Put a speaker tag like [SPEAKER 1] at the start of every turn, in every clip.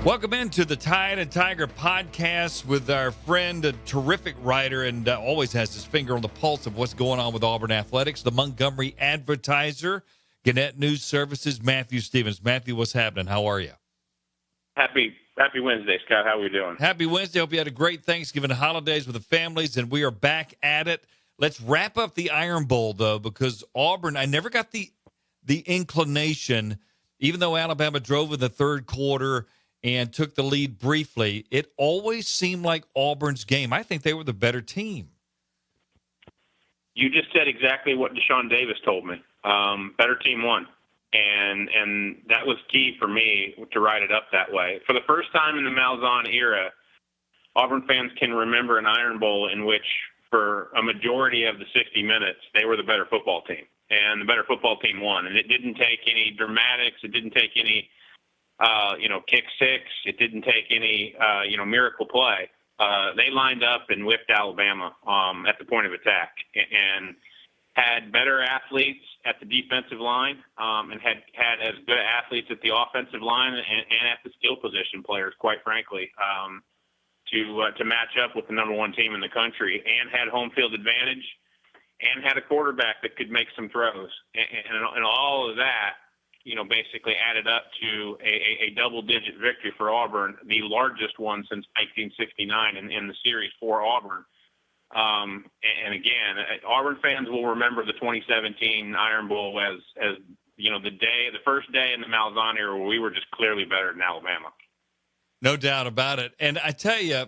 [SPEAKER 1] Welcome into the Tide and Tiger podcast with our friend, a terrific writer, and always has his finger on the pulse of what's going on with Auburn athletics, the Montgomery Advertiser, Gannett News Services, Matthew Stevens. Matthew, what's happening? How are you?
[SPEAKER 2] Happy Wednesday, Scott. How are we doing?
[SPEAKER 1] Happy Wednesday. Hope you had a great Thanksgiving holidays with the families, and we are back at it. Let's wrap up the Iron Bowl, though, because Auburn, I never got the inclination, even though Alabama drove in the third quarter and took the lead briefly, it always seemed like Auburn's game. I think they were the better team.
[SPEAKER 2] You just said exactly what Deshaun Davis told me. Better team won. And that was key for me to write it up that way. For the first time in the Malzahn era, Auburn fans can remember an Iron Bowl in which, for a majority of the 60 minutes, they were the better football team. And the better football team won. And it didn't take any dramatics. It didn't take any kick six. It didn't take any, miracle play. They lined up and whipped Alabama at the point of attack and had better athletes at the defensive line and had as good athletes at the offensive line and at the skill position players, quite frankly, to match up with the number one team in the country, and had home field advantage and had a quarterback that could make some throws. And all of that, basically added up to a double-digit victory for Auburn, the largest one since 1969 in the series for Auburn. And again, Auburn fans will remember the 2017 Iron Bowl as the first day in the Malzahn era where we were just clearly better than Alabama.
[SPEAKER 1] No doubt about it. And I tell you,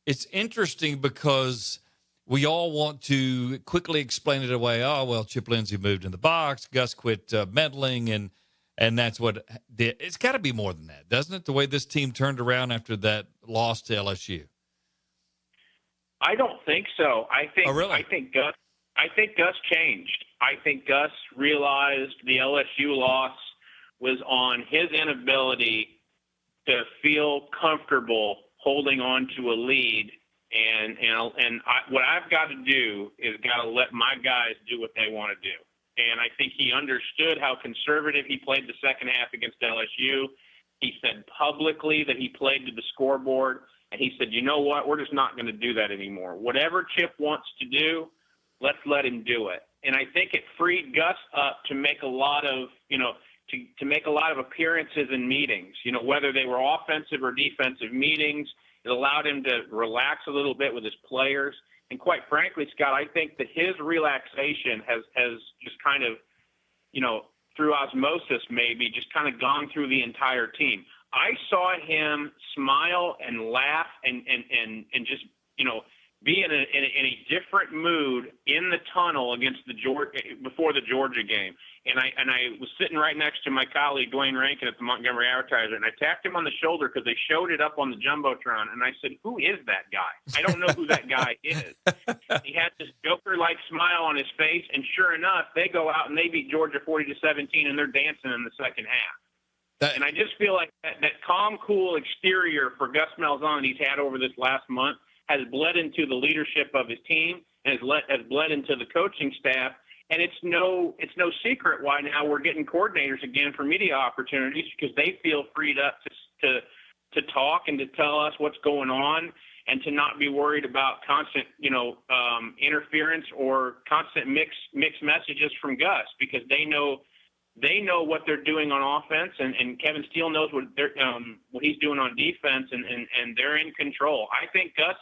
[SPEAKER 1] it's interesting because we all want to quickly explain it away. Oh, well, Chip Lindsey moved in the box. Gus quit meddling, and that's what did. It's got to be more than that, doesn't it? The way this team turned around after that loss to LSU.
[SPEAKER 2] I don't think so. I think Gus changed. I think Gus realized the LSU loss was on his inability to feel comfortable holding on to a lead, what I've got to do is got to let my guys do what they want to do. And I think he understood how conservative he played the second half against LSU. He said publicly that he played to the scoreboard, and he said, you know what, we're just not going to do that anymore. Whatever Chip wants to do, let's let him do it. And I think it freed Gus up to make a lot of, to make a lot of appearances in meetings, whether they were offensive or defensive meetings. It allowed him to relax a little bit with his players. And quite frankly, Scott, I think that his relaxation has just kind of, through osmosis maybe, just kind of gone through the entire team. I saw him smile and laugh and just, be in a different mood in the tunnel before the Georgia game. And I was sitting right next to my colleague Dwayne Rankin at the Montgomery Advertiser, and I tapped him on the shoulder because they showed it up on the Jumbotron, and I said, who is that guy? I don't know who that guy is. He had this Joker-like smile on his face, and sure enough, they go out and they beat Georgia 40-17, and they're dancing in the second half. And I just feel like that calm, cool exterior for Gus Malzahn he's had over this last month has bled into the leadership of his team and has bled into the coaching staff. And it's no secret why now we're getting coordinators again for media opportunities, because they feel freed up to talk and to tell us what's going on and to not be worried about constant, interference or constant mixed messages from Gus, because they know what they're doing on offense, and Kevin Steele knows what he's doing on defense, and they're in control. I think Gus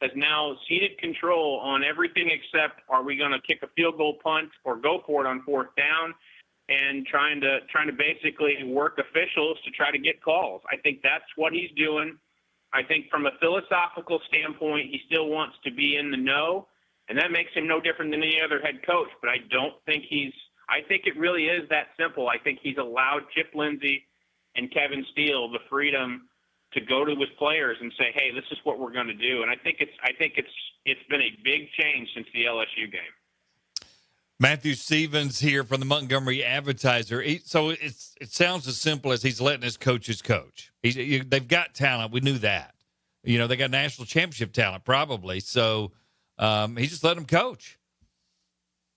[SPEAKER 2] has now ceded control on everything except, are we going to kick a field goal punt or go for it on fourth down, and trying to basically work officials to try to get calls. I think that's what he's doing. I think from a philosophical standpoint, he still wants to be in the know, and that makes him no different than any other head coach. But I think it really is that simple. I think he's allowed Chip Lindsey and Kevin Steele the freedom to go to his players and say, "Hey, this is what we're going to do." And I think it's been a big change since the LSU game.
[SPEAKER 1] Matthew Stevens here from the Montgomery Advertiser. So it sounds as simple as he's letting his coaches coach. They've got talent. We knew that. They got national championship talent probably. So he just let them coach.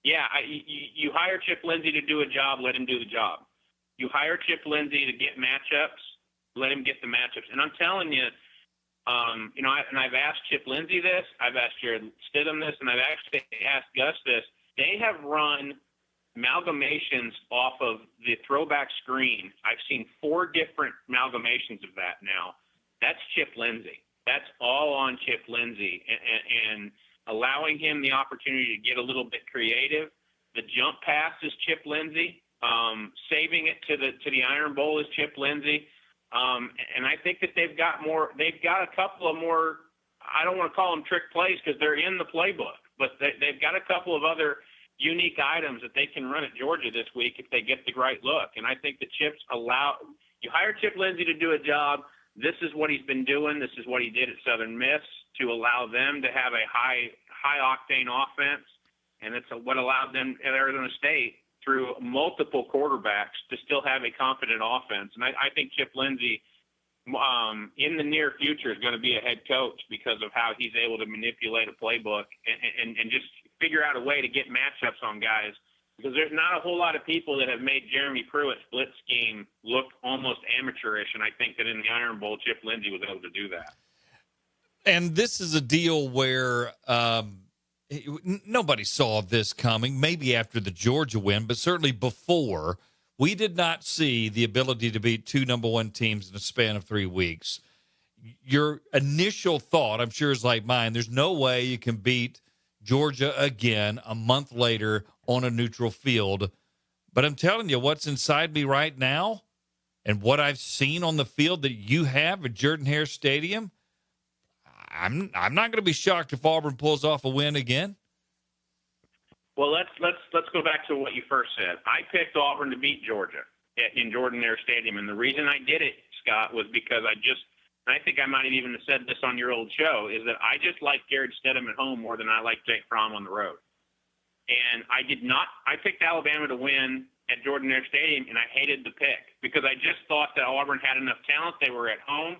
[SPEAKER 2] Yeah, you hire Chip Lindsey to do a job, let him do the job. You hire Chip Lindsey to get matchups, Let him get the matchups. And I'm telling you, I've asked Chip Lindsey this, I've asked Jared Stidham this, and I've actually asked Gus this. They have run amalgamations off of the throwback screen. I've seen 4 different amalgamations of that now. That's Chip Lindsey. That's all on Chip Lindsey, and allowing him the opportunity to get a little bit creative. The jump pass is Chip Lindsey. Saving it to the Iron Bowl is Chip Lindsey. And I think that they've got a couple of more, I don't want to call them trick plays because they're in the playbook, but they've got a couple of other unique items that they can run at Georgia this week if they get the right look. And I think the Chips you hire Chip Lindsey to do a job. This is what he's been doing. This is what he did at Southern Miss to allow them to have a high octane offense. And it's what allowed them at Arizona State through multiple quarterbacks to still have a confident offense. And I think Chip Lindsey in the near future is going to be a head coach because of how he's able to manipulate a playbook and just figure out a way to get matchups on guys, because there's not a whole lot of people that have made Jeremy Pruitt's blitz scheme look almost amateurish. And I think that in the Iron Bowl, Chip Lindsey was able to do that.
[SPEAKER 1] And this is a deal where nobody saw this coming, maybe after the Georgia win, but certainly before. We did not see the ability to beat 2 number 1 teams in a span of 3 weeks. Your initial thought, I'm sure, is like mine. There's no way you can beat Georgia again a month later on a neutral field. But I'm telling you, what's inside me right now and what I've seen on the field that you have at Jordan-Hare Stadium, I'm not going to be shocked if Auburn pulls off a win again.
[SPEAKER 2] Well, let's go back to what you first said. I picked Auburn to beat Georgia in Jordan-Hare Stadium, and the reason I did it, Scott, was because I think I might have even said this on your old show, is that I just like Jared Stidham at home more than I like Jake Fromm on the road. And I picked Alabama to win at Jordan-Hare Stadium, and I hated the pick because I just thought that Auburn had enough talent. They were at home.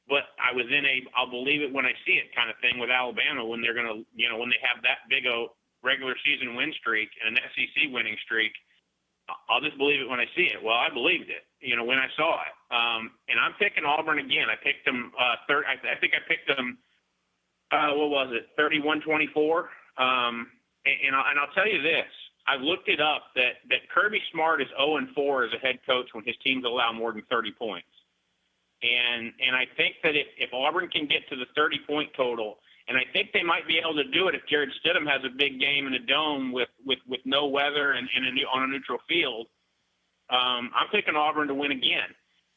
[SPEAKER 2] But I was in I'll believe it when I see it kind of thing with Alabama when they're going to, when they have that big a regular season win streak and an SEC winning streak. I'll just believe it when I see it. Well, I believed it, when I saw it. And I'm picking Auburn again. I picked them I think I picked them, 31-24. And I'll tell you this. I've looked it up that Kirby Smart is 0-4 as a head coach when his teams allow more than 30 points. And I think that if Auburn can get to the 30-point total, and I think they might be able to do it if Jared Stidham has a big game in a dome with no weather and on a neutral field, I'm picking Auburn to win again.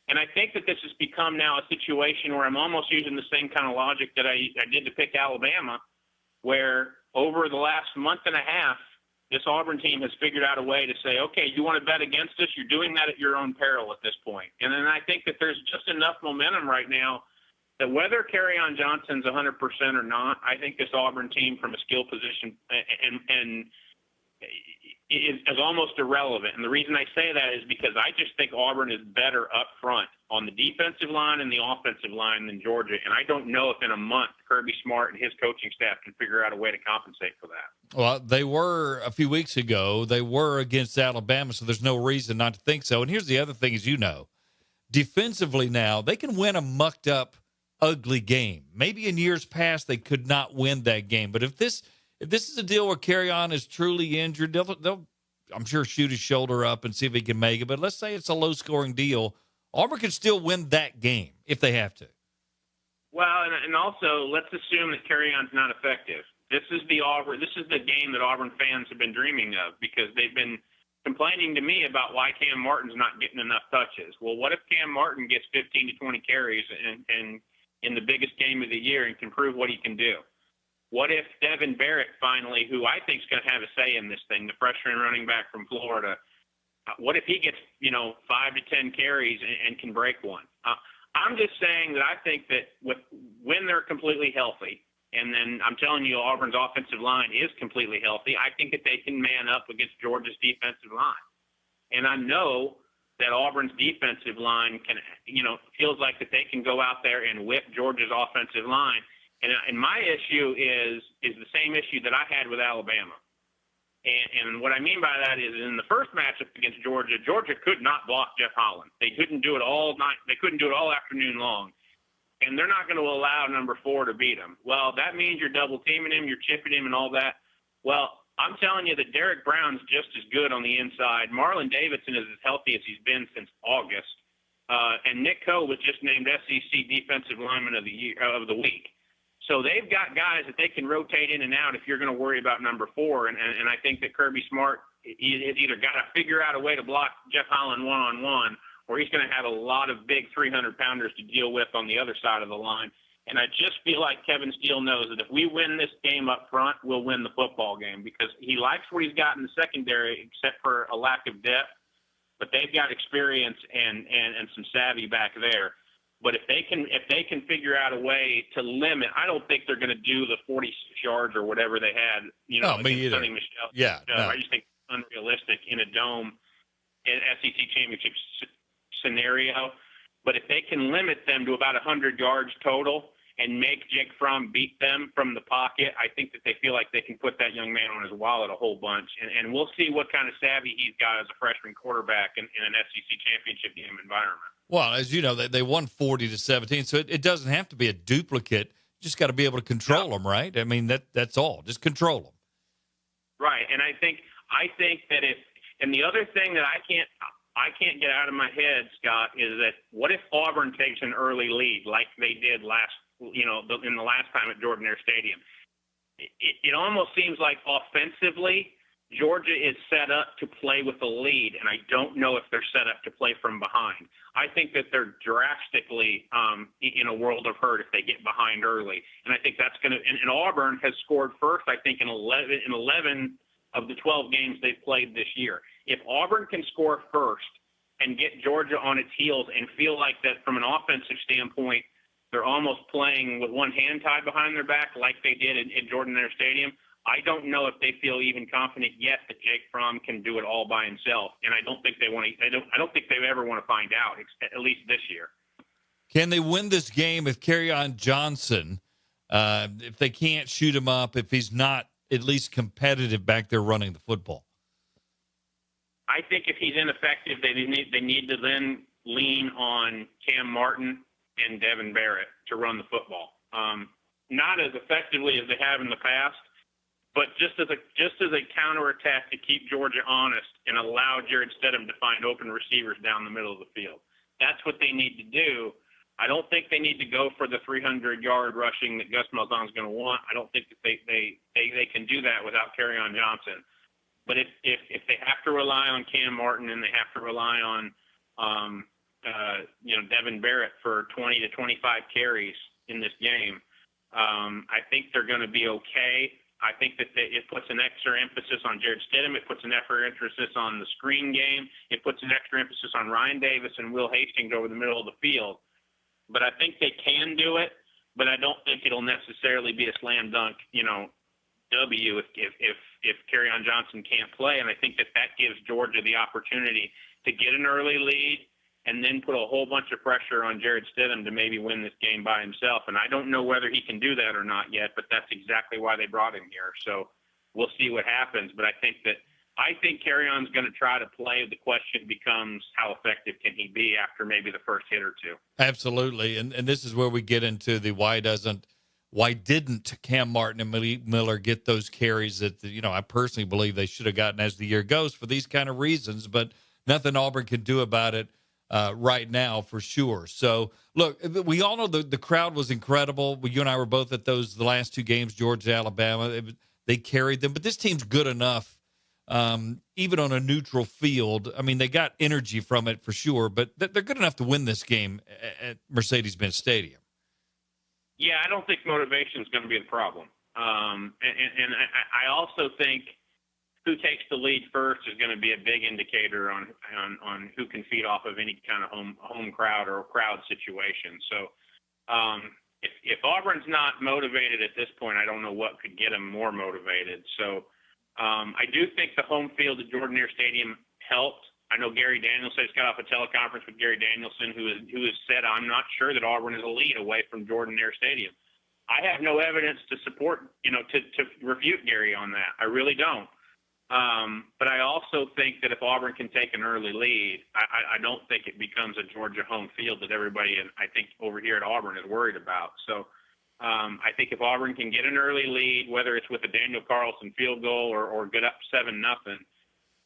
[SPEAKER 2] And I think that this has become now a situation where I'm almost using the same kind of logic that I did to pick Alabama, where over the last month and a half, this Auburn team has figured out a way to say, okay, you want to bet against us? You're doing that at your own peril at this point. And then I think that there's just enough momentum right now that whether Kerryon Johnson's 100% or not, I think this Auburn team from a skill position and is almost irrelevant. And the reason I say that is because I just think Auburn is better up front on the defensive line and the offensive line than Georgia. And I don't know if in a month Kirby Smart and his coaching staff can figure out a way to compensate for that.
[SPEAKER 1] Well, they were a few weeks ago. They were against Alabama, so there's no reason not to think so. And here's the other thing is, defensively now, they can win a mucked up, ugly game. Maybe in years past they could not win that game. But if this is a deal where Kerryon is truly injured, they'll I'm sure, shoot his shoulder up and see if he can make it. But let's say it's a low-scoring deal. Auburn can still win that game if they have to.
[SPEAKER 2] Well, and also let's assume that Kerryon's not effective. This is the game that Auburn fans have been dreaming of because they've been complaining to me about why Cam Martin's not getting enough touches. Well, what if Cam Martin gets 15 to 20 carries and in the biggest game of the year and can prove what he can do? What if Devin Barrett finally, who I think is going to have a say in this thing, the freshman running back from Florida, what if he gets 5 to 10 carries and can break one? I'm just saying that I think that when they're completely healthy, and then I'm telling you Auburn's offensive line is completely healthy, I think that they can man up against Georgia's defensive line. And I know that Auburn's defensive line feels like that they can go out there and whip Georgia's offensive line. And my issue is the same issue that I had with Alabama. And what I mean by that is in the first matchup against Georgia, Georgia could not block Jeff Holland. They couldn't do it all night. They couldn't do it all afternoon long. And they're not going to allow number 4 to beat him. Well, that means you're double teaming him, you're chipping him and all that. Well, I'm telling you that Derek Brown's just as good on the inside. Marlon Davidson is as healthy as he's been since August. And Nick Coe was just named SEC Defensive Lineman of the Week. So they've got guys that they can rotate in and out if you're going to worry about number 4. And I think that Kirby Smart has either got to figure out a way to block Jeff Holland one-on-one, or he's going to have a lot of big 300-pounders to deal with on the other side of the line. And I just feel like Kevin Steele knows that if we win this game up front, we'll win the football game, because he likes what he's got in the secondary, except for a lack of depth. But they've got experience and some savvy back there. But if they can figure out a way to limit, I don't think they're going to do the 46 yards or whatever they had, against Sonny Michel.
[SPEAKER 1] Yeah, no.
[SPEAKER 2] I just think it's unrealistic in a dome SEC championship scenario. But if they can limit them to about 100 yards total and make Jake Fromm beat them from the pocket, I think that they feel like they can put that young man on his wallet a whole bunch. And we'll see what kind of savvy he's got as a freshman quarterback in an SEC championship game environment.
[SPEAKER 1] Well, as you know, they won 40-17, so it doesn't have to be a duplicate. You just got to be able to control them, right? I mean, that's all. Just control them.
[SPEAKER 2] Right, and I think that and the other thing that I can't get out of my head, Scott, is that what if Auburn takes an early lead like they did in the last time at Jordan-Hare Stadium? It almost seems like offensively Georgia is set up to play with a lead, and I don't know if they're set up to play from behind. I think that they're drastically in a world of hurt if they get behind early, and I think that's going to. And Auburn has scored first, I think, in 11 of the 12 games they've played this year. If Auburn can score first and get Georgia on its heels and feel like that from an offensive standpoint, they're almost playing with one hand tied behind their back like they did in Jordan-Hare Stadium, I don't know if they feel even confident yet that Jake Fromm can do it all by himself, and I don't think they want to. I don't think they ever want to find out, at least this year.
[SPEAKER 1] Can they win this game if Kerryon Johnson, if they can't shoot him up, if he's not at least competitive back there running the football?
[SPEAKER 2] I think if he's ineffective, they need to then lean on Cam Martin and Devin Barrett to run the football. Not as effectively as they have in the past, but just as a counterattack to keep Georgia honest and allow Jared Stidham to find open receivers down the middle of the field. That's what they need to do. I don't think they need to go for the 300-yard rushing that Gus Malzahn is going to want. I don't think that they can do that without Kerryon Johnson. But if they have to rely on Cam Martin and they have to rely on Devin Barrett for 20 to 25 carries in this game, I think they're going to be okay. I think that it puts an extra emphasis on Jared Stidham. It puts an extra emphasis on the screen game. It puts an extra emphasis on Ryan Davis and Will Hastings over the middle of the field. But I think they can do it, but I don't think it'll necessarily be a slam dunk, W if Kerryon Johnson can't play. And I think that gives Georgia the opportunity to get an early lead and then put a whole bunch of pressure on Jared Stidham to maybe win this game by himself. And I don't know whether he can do that or not yet, but that's exactly why they brought him here. So we'll see what happens. But I think Kerryon's going to try to play. The question becomes how effective can he be after maybe the first hit or two.
[SPEAKER 1] Absolutely. And this is where we get into the why didn't Cam Martin and Malik Miller get those carries that, I personally believe they should have gotten as the year goes for these kind of reasons, but nothing Auburn can do about it right now for sure. So, look, we all know the crowd was incredible. You and I were both at the last two games, Georgia, Alabama. They carried them, but this team's good enough, even on a neutral field. I mean, they got energy from it for sure, but they're good enough to win this game at Mercedes-Benz Stadium.
[SPEAKER 2] Yeah, I don't think motivation is going to be the problem. And I also think who takes the lead first is going to be a big indicator on who can feed off of any kind of home crowd or crowd situation. So if Auburn's not motivated at this point, I don't know what could get them more motivated. So I do think the home field at Jordan-Hare Stadium helped. I know Gary Danielson just got off a teleconference with Gary Danielson, who has said, I'm not sure that Auburn is a lead away from Jordan-Hare Stadium. I have no evidence to support, to refute Gary on that. I really don't. But I also think that if Auburn can take an early lead, I don't think it becomes a Georgia home field that everybody, I think, over here at Auburn is worried about. So I think if Auburn can get an early lead, whether it's with a Daniel Carlson field goal or get up 7-0,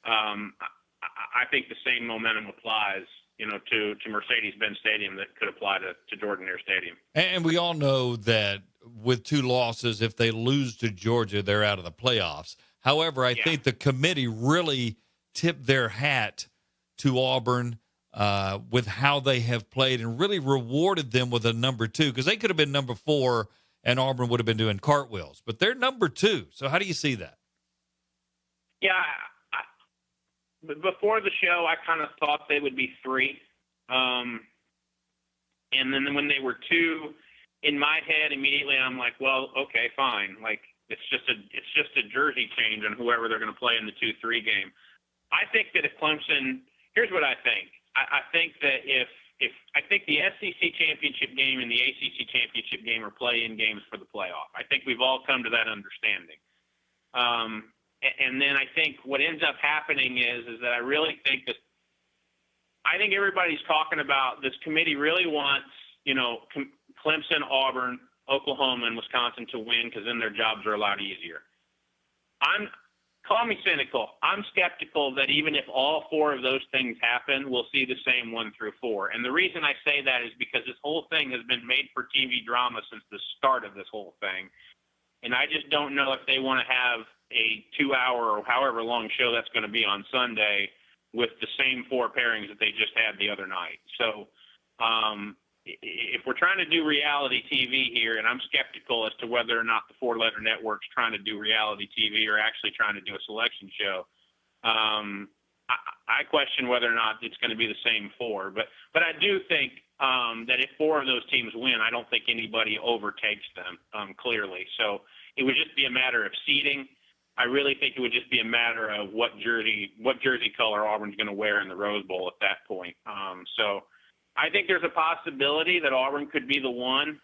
[SPEAKER 2] I think the same momentum applies, to Mercedes-Benz Stadium that could apply to Jordan-Hare Stadium.
[SPEAKER 1] And we all know that with 2 losses, if they lose to Georgia, they're out of the playoffs. However, I think the committee really tipped their hat to Auburn with how they have played and really rewarded them with a number 2, because they could have been number 4 and Auburn would have been doing cartwheels. But they're number 2. So how do you see that?
[SPEAKER 2] Yeah, before the show, I kind of thought they would be 3. And then when they were 2, in my head, immediately I'm like, well, okay, fine. Like, it's just a jersey change on whoever they're going to play in the 2-3 game. I think that if Clemson, here's what I think. I think that if I think the SEC championship game and the ACC championship game are play-in games for the playoff. I think we've all come to that understanding. And then I think what ends up happening is that I really think that I think everybody's talking about this committee really wants, Clemson, Auburn, Oklahoma, and Wisconsin to win because then their jobs are a lot easier. Call me cynical. I'm skeptical that even if all 4 of those things happen, we'll see the same 1 through 4. And the reason I say that is because this whole thing has been made for TV drama since the start of this whole thing. And I just don't know if they want to have a 2-hour or however long show that's going to be on Sunday with the same 4 pairings that they just had the other night. So if we're trying to do reality TV here, and I'm skeptical as to whether or not the 4-letter network's trying to do reality TV or actually trying to do a selection show, I question whether or not it's going to be the same 4. But I do think that if 4 of those teams win, I don't think anybody overtakes them clearly. So it would just be a matter of seeding. I really think it would just be a matter of what jersey color Auburn's going to wear in the Rose Bowl at that point. So I think there's a possibility that Auburn could be the one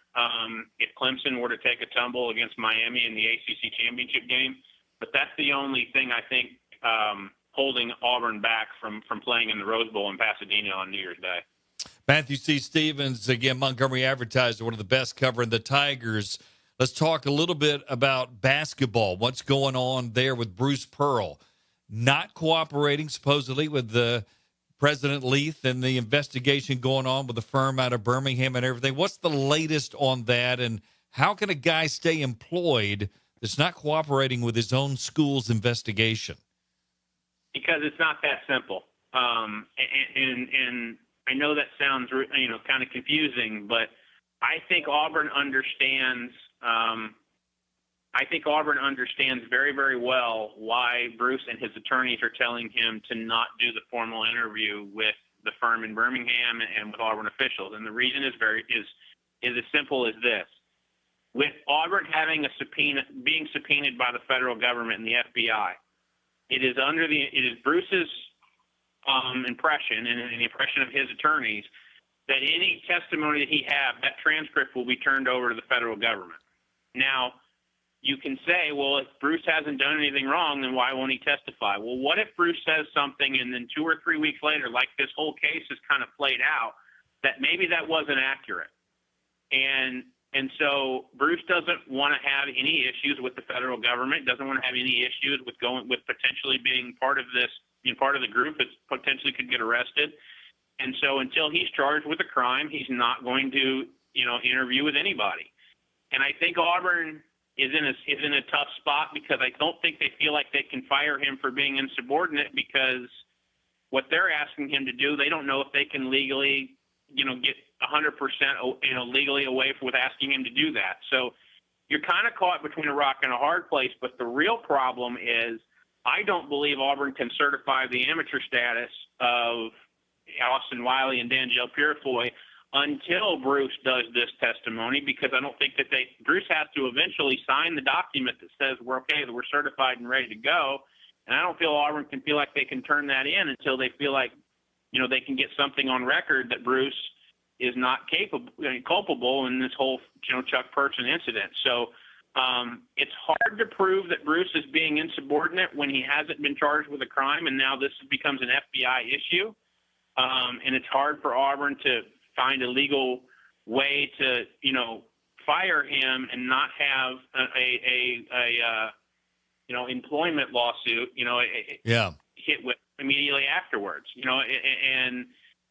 [SPEAKER 2] if Clemson were to take a tumble against Miami in the ACC championship game. But that's the only thing I think holding Auburn back from playing in the Rose Bowl in Pasadena on New Year's Day.
[SPEAKER 1] Matthew C. Stevens, again, Montgomery Advertiser, one of the best covering the Tigers. Let's talk a little bit about basketball. What's going on there with Bruce Pearl? Not cooperating, supposedly, with the President Leith and the investigation going on with the firm out of Birmingham and everything. What's the latest on that, and how can a guy stay employed that's not cooperating with his own school's investigation?
[SPEAKER 2] Because it's not that simple. And I know that sounds, kind of confusing, but I think Auburn understands. I think Auburn understands very, very well why Bruce and his attorneys are telling him to not do the formal interview with the firm in Birmingham and with Auburn officials. And the reason is as simple as this: with Auburn having being subpoenaed by the federal government and the FBI, it is Bruce's impression and the impression of his attorneys that any testimony that he have, that transcript will be turned over to the federal government. Now, you can say, well, if Bruce hasn't done anything wrong, then why won't he testify? Well, what if Bruce says something and then 2 or 3 weeks later, like this whole case is kind of played out, that maybe that wasn't accurate? And so Bruce doesn't want to have any issues with the federal government, doesn't want to have any issues with potentially being part of this, part of the group that potentially could get arrested. And so until he's charged with a crime, he's not going to, interview with anybody. And I think Auburn is in a tough spot because I don't think they feel like they can fire him for being insubordinate, because what they're asking him to do, they don't know if they can legally, get 100%, legally away with asking him to do that. So you're kind of caught between a rock and a hard place. But the real problem is I don't believe Auburn can certify the amateur status of Austin Wiley and D'Angelo Purifoy until Bruce does this testimony, because I don't think that Bruce has to eventually sign the document that says we're okay, that we're certified and ready to go. And I don't feel Auburn can feel like they can turn that in until they feel like, they can get something on record that Bruce is not culpable in this whole, Chuck Person incident. So It's hard to prove that Bruce is being insubordinate when he hasn't been charged with a crime, and now this becomes an FBI issue. And it's hard for Auburn to find a legal way to, fire him and not have a employment lawsuit, hit with immediately afterwards,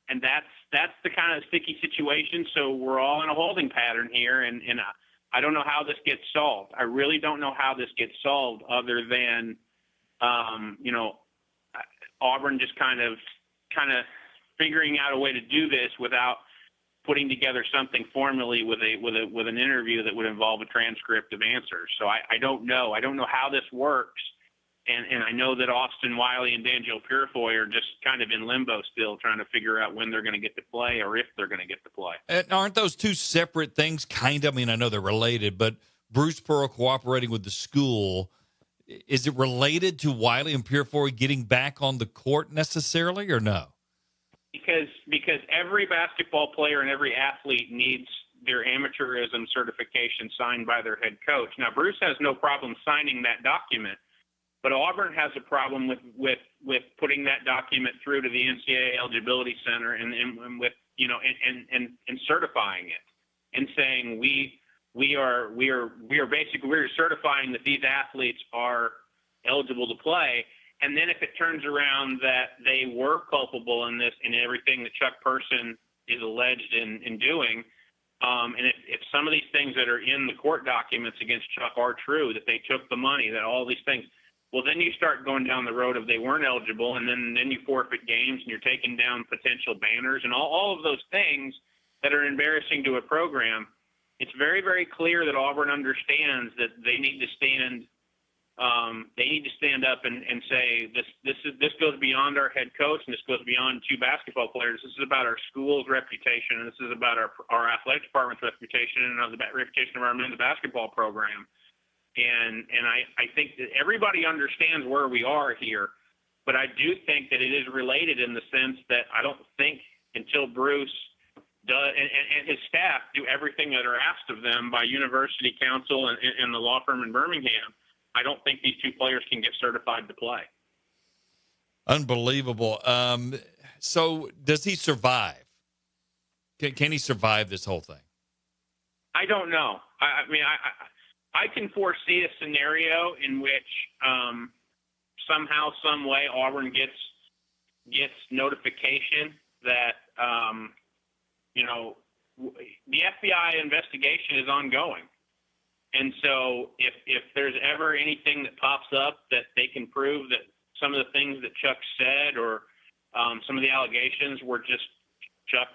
[SPEAKER 2] and that's the kind of sticky situation. So we're all in a holding pattern here, and I don't know how this gets solved. I really don't know how this gets solved other than, Auburn just kind of figuring out a way to do this without putting together something formally with an interview that would involve a transcript of answers. So I don't know. I don't know how this works. And I know that Austin Wiley and D'Angelo Purifoy are just kind of in limbo still, trying to figure out when they're going to get to play or if they're going to get to play.
[SPEAKER 1] And aren't those two separate things? Kind of. I mean, I know they're related, but Bruce Pearl cooperating with the school, is it related to Wiley and Purifoy getting back on the court necessarily, or no?
[SPEAKER 2] Because every basketball player and every athlete needs their amateurism certification signed by their head coach. Now, Bruce has no problem signing that document, but Auburn has a problem with putting that document through to the NCAA Eligibility Center and with and certifying it and saying we are basically certifying that these athletes are eligible to play. And then if it turns around that they were culpable in this, in everything that Chuck Person is alleged in doing, and if some of these things that are in the court documents against Chuck are true, that they took the money, that all these things, well, then you start going down the road of they weren't eligible, and then you forfeit games, and you're taking down potential banners, and all of those things that are embarrassing to a program. It's very, very clear that Auburn understands that they need to stand up and say this goes beyond our head coach, and this goes beyond two basketball players. This is about our school's reputation, and this is about our athletic department's reputation and the reputation of our men's basketball program. And I think that everybody understands where we are here, but I do think that it is related in the sense that I don't think until Bruce does and his staff do everything that are asked of them by university counsel and the law firm in Birmingham, I don't think these two players can get certified to play.
[SPEAKER 1] Unbelievable. So does he survive? Can he survive this whole thing?
[SPEAKER 2] I don't know. I mean, I can foresee a scenario in which somehow, some way, Auburn gets notification that the FBI investigation is ongoing. And so if there's ever anything that pops up that they can prove that some of the things that Chuck said or some of the allegations were just Chuck,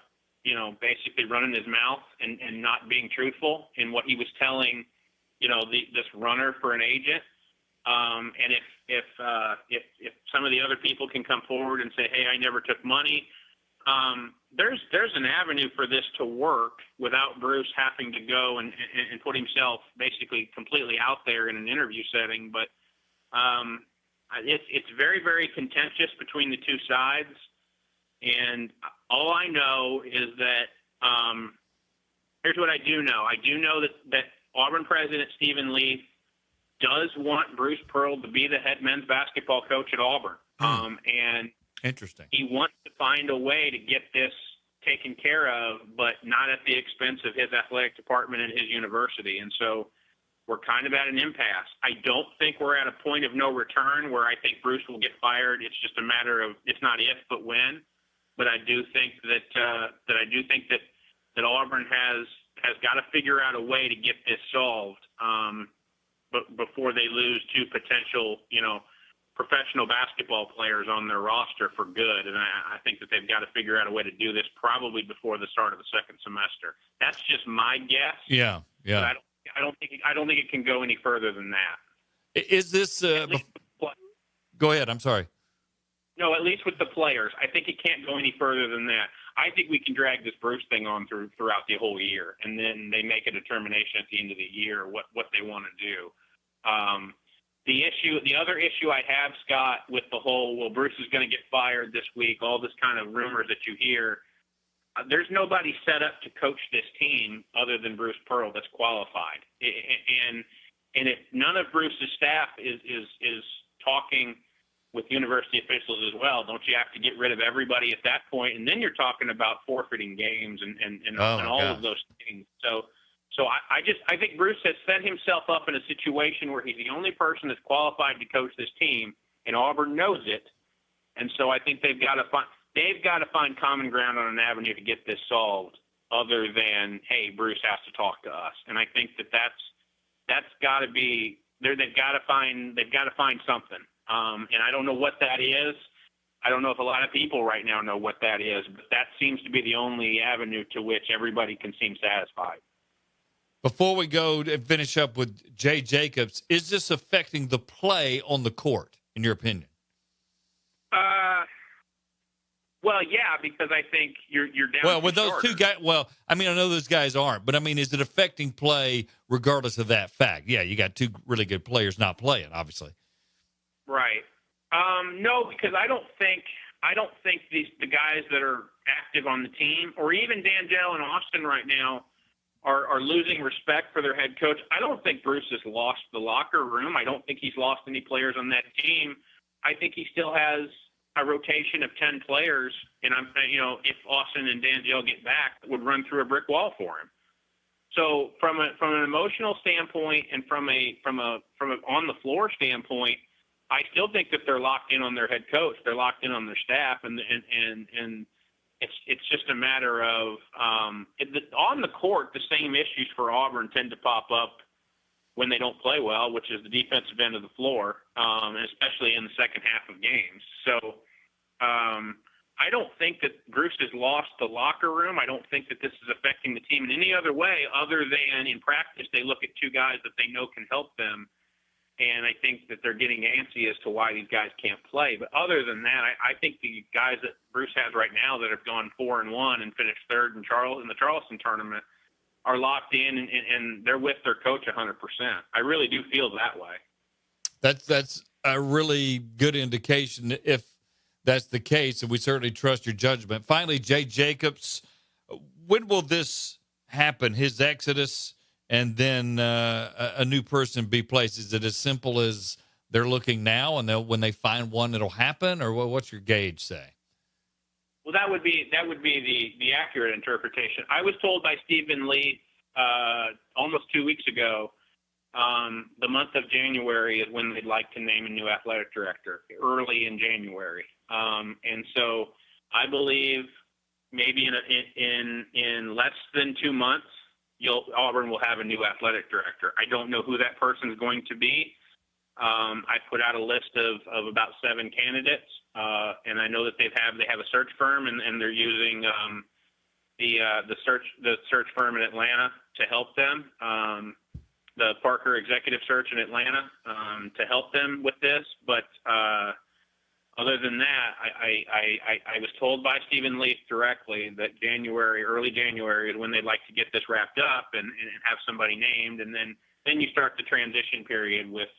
[SPEAKER 2] basically running his mouth and not being truthful in what he was telling, this runner for an agent. And if some of the other people can come forward and say, hey, I never took money, there's an avenue for this to work without Bruce having to go and put himself basically completely out there in an interview setting. But it's very, very contentious between the two sides. And all I know is that here's what I do know. I do know that Auburn President Stephen Leaf does want Bruce Pearl to be the head men's basketball coach at Auburn. And
[SPEAKER 1] interesting.
[SPEAKER 2] He wants to find a way to get this taken care of, but not at the expense of his athletic department and his university. And so we're kind of at an impasse. I don't think we're at a point of no return where I think Bruce will get fired. It's just a matter of, it's not if, but when. But I do think that Auburn has got to figure out a way to get this solved, but before they lose two potential, professional basketball players on their roster for good. And I think that they've got to figure out a way to do this probably before the start of the second semester. That's just my guess.
[SPEAKER 1] Yeah.
[SPEAKER 2] But I don't think it can go any further than that.
[SPEAKER 1] Is this? Go ahead. I'm sorry.
[SPEAKER 2] No, at least with the players. I think it can't go any further than that. I think we can drag this Bruce thing on throughout the whole year, and then they make a determination at the end of the year what they want to do. The other issue I have, Scott, with the whole, well, Bruce is going to get fired this week, all this kind of rumors that you hear, there's nobody set up to coach this team other than Bruce Pearl that's qualified. And And if none of Bruce's staff is talking with university officials as well, don't you have to get rid of everybody at that point? And then you're talking about forfeiting games and all of those things. So I think Bruce has set himself up in a situation where he's the only person that's qualified to coach this team, and Auburn knows it. And so I think they've got to find common ground on an avenue to get this solved, other than, hey, Bruce has to talk to us. And I think that's got to be there. They've got to find something. And I don't know what that is. I don't know if a lot of people right now know what that is, but that seems to be the only avenue to which everybody can seem satisfied.
[SPEAKER 1] Before we go and finish up with Jay Jacobs, is this affecting the play on the court, in your opinion?
[SPEAKER 2] Well, yeah, because I think you're down.
[SPEAKER 1] Well, with those two guys, I know those guys aren't, but is it affecting play regardless of that fact? Yeah, you got two really good players not playing, obviously.
[SPEAKER 2] Right. No, because I don't think the guys that are active on the team, or even D'Angelo and Austin right now, are losing respect for their head coach. I don't think Bruce has lost the locker room. I don't think he's lost any players on that team. I think he still has a rotation of 10 players, and if Austin and D'Angelo get back, it would run through a brick wall for him. So from an emotional standpoint and from a on the floor standpoint, I still think that they're locked in on their head coach. They're locked in on their staff, and it's just a matter of on the court, the same issues for Auburn tend to pop up when they don't play well, which is the defensive end of the floor, and especially in the second half of games. So I don't think that Bruce has lost the locker room. I don't think that this is affecting the team in any other way other than in practice they look at two guys that they know can help them. And I think that they're getting antsy as to why these guys can't play. But other than that, I think the guys that Bruce has right now that have gone 4-1 and finished third in the Charleston tournament are locked in and they're with their coach 100%. I really do feel that way.
[SPEAKER 1] That's a really good indication if that's the case, and we certainly trust your judgment. Finally, Jay Jacobs, when will this happen, his exodus? And then a new person be placed? Is it as simple as they're looking now, and when they find one, it'll happen, or what's your gauge say?
[SPEAKER 2] Well, that would be the accurate interpretation. I was told by Stephen Lee almost 2 weeks ago, the month of January is when they'd like to name a new athletic director, early in January, and so I believe maybe in less than 2 months. Auburn will have a new athletic director. I don't know who that person is going to be. I put out a list of about 7 candidates, and I know that they have a search firm, and they're using the search firm in Atlanta to help them, the Parker Executive Search in Atlanta, to help them with this. But other than that, I was told by Stephen Leaf directly that early January is when they'd like to get this wrapped up and have somebody named, and then you start the transition period with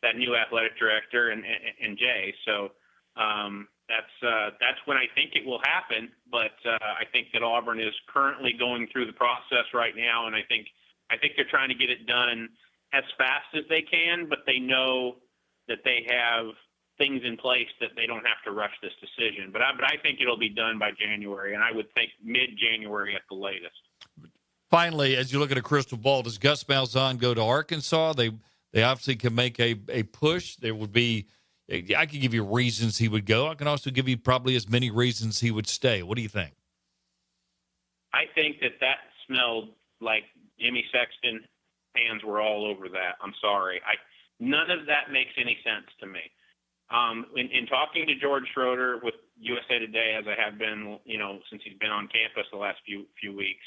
[SPEAKER 2] that new athletic director and Jay. So that's when I think it will happen. But I think that Auburn is currently going through the process right now, and I think they're trying to get it done as fast as they can, but they know that they have things in place that they don't have to rush this decision. But I think it'll be done by January, and I would think mid-January at the latest.
[SPEAKER 1] Finally, as you look at a crystal ball, does Gus Malzahn go to Arkansas? They obviously can make a push. There would be – I can give you reasons he would go. I can also give you probably as many reasons he would stay. What do you think?
[SPEAKER 2] I think that smelled like Jimmy Sexton. Fans were all over that. I'm sorry. None of that makes any sense to me. In talking to George Schroeder with USA Today, as I have been, since he's been on campus the last few weeks,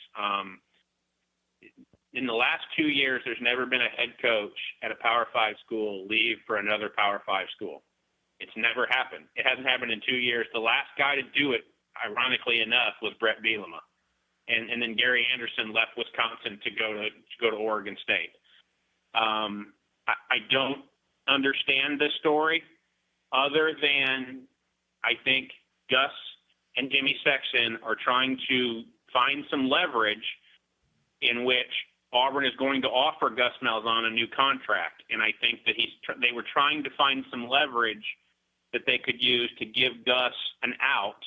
[SPEAKER 2] in the last 2 years, there's never been a head coach at a Power 5 school leave for another Power 5 school. It's never happened. It hasn't happened in 2 years. The last guy to do it, ironically enough, was Brett Bielema, and then Gary Anderson left Wisconsin to go to Oregon State. I don't understand this story. Other than I think Gus and Jimmy Sexton are trying to find some leverage in which Auburn is going to offer Gus Malzahn a new contract, and I think that they were trying to find some leverage that they could use to give Gus an out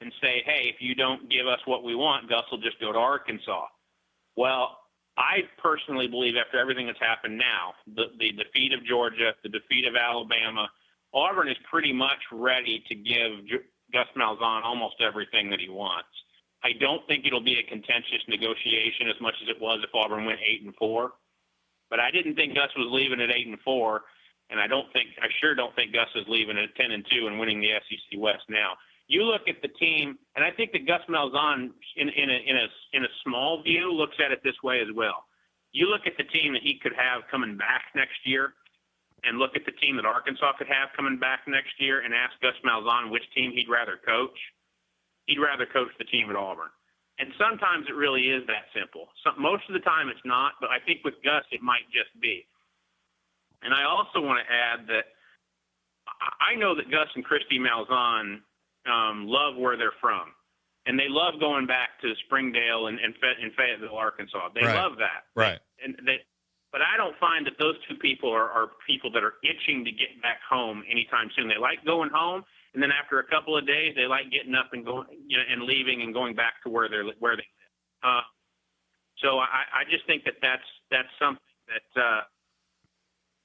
[SPEAKER 2] and say, hey, if you don't give us what we want, Gus will just go to Arkansas. Well, I personally believe after everything that's happened now, the defeat of Georgia, the defeat of Alabama, Auburn is pretty much ready to give Gus Malzahn almost everything that he wants. I don't think it'll be a contentious negotiation as much as it was if Auburn went 8-4. But I didn't think Gus was leaving at 8-4, and I sure don't think Gus is leaving at 10-2 and winning the SEC West now. You look at the team, and I think that Gus Malzahn, in a small view, looks at it this way as well. You look at the team that he could have coming back next year, and look at the team that Arkansas could have coming back next year, and ask Gus Malzahn which team he'd rather coach. He'd rather coach the team at Auburn. And sometimes it really is that simple. Most of the time it's not, but I think with Gus it might just be. And I also want to add that I know that Gus and Christy Malzahn love where they're from. And they love going back to Springdale and Fayetteville, Arkansas. They love that.
[SPEAKER 1] Right.
[SPEAKER 2] But I don't find that those two people are people that are itching to get back home anytime soon. They like going home, and then after a couple of days, they like getting up and going, and leaving and going back to where they live. So I just think that that's something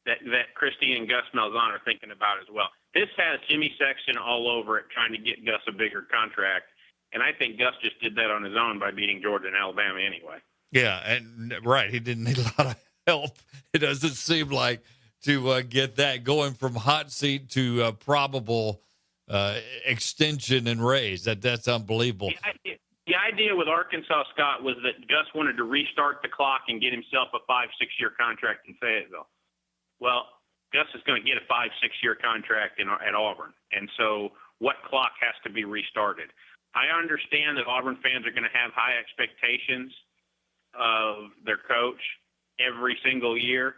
[SPEAKER 2] that Christy and Gus Malzahn are thinking about as well. This has Jimmy Sexton all over it, trying to get Gus a bigger contract, and I think Gus just did that on his own by beating Georgia and Alabama anyway.
[SPEAKER 1] Yeah, and he didn't need a lot of help. It doesn't seem like to get that going from hot seat to probable extension and raise. That's unbelievable.
[SPEAKER 2] The idea with Arkansas, Scott, was that Gus wanted to restart the clock and get himself a 5-6-year contract in Fayetteville. Well, Gus is going to get a 5-6-year contract at Auburn, and so what clock has to be restarted? I understand that Auburn fans are going to have high expectations of their coach every single year,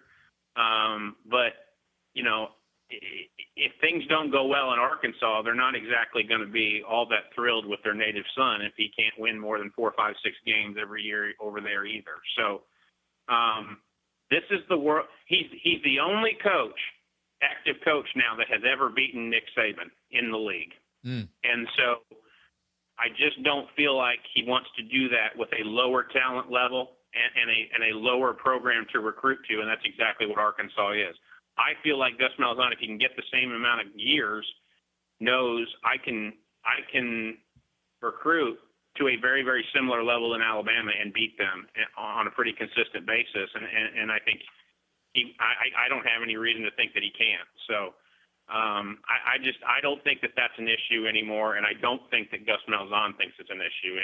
[SPEAKER 2] but if things don't go well in Arkansas, they're not exactly going to be all that thrilled with their native son if he can't win more than 4, 5, 6 games every year over there either. So this is the world. He's the only active coach now that has ever beaten Nick Saban in the league. And so I just don't feel like he wants to do that with a lower talent level and a lower program to recruit to, and that's exactly what Arkansas is. I feel like Gus Malzahn, if he can get the same amount of years, knows I can recruit to a very, very similar level in Alabama and beat them on a pretty consistent basis. And I think I don't have any reason to think that he can't. So I don't think that that's an issue anymore, and I don't think that Gus Malzahn thinks it's an issue,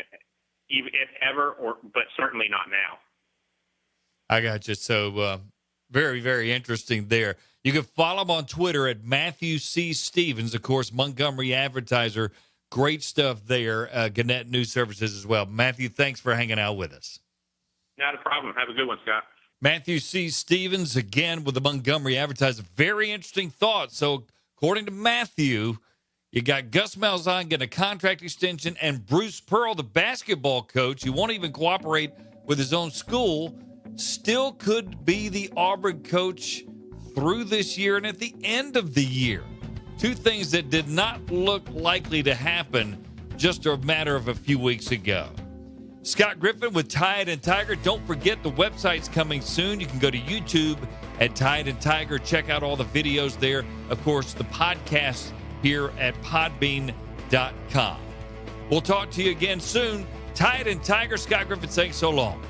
[SPEAKER 2] if ever, but certainly not now.
[SPEAKER 1] I got you. So very, very interesting there. You can follow him on Twitter at Matthew C. Stevens, of course, Montgomery Advertiser. Great stuff there. Gannett News Services as well. Matthew, thanks for hanging out with us.
[SPEAKER 2] Not a problem. Have a good one, Scott.
[SPEAKER 1] Matthew C. Stevens, again, with the Montgomery Advertiser. Very interesting thought. So, according to Matthew, you got Gus Malzahn getting a contract extension, and Bruce Pearl, the basketball coach, who won't even cooperate with his own school, still could be the Auburn coach through this year and at the end of the year. Two things that did not look likely to happen just a matter of a few weeks ago. Scott Griffin with Tide and Tiger. Don't forget the website's coming soon. You can go to YouTube at Tide and Tiger. Check out all the videos there. Of course, the podcast here at podbean.com. We'll talk to you again soon. Tide and Tiger. Scott Griffin saying so long.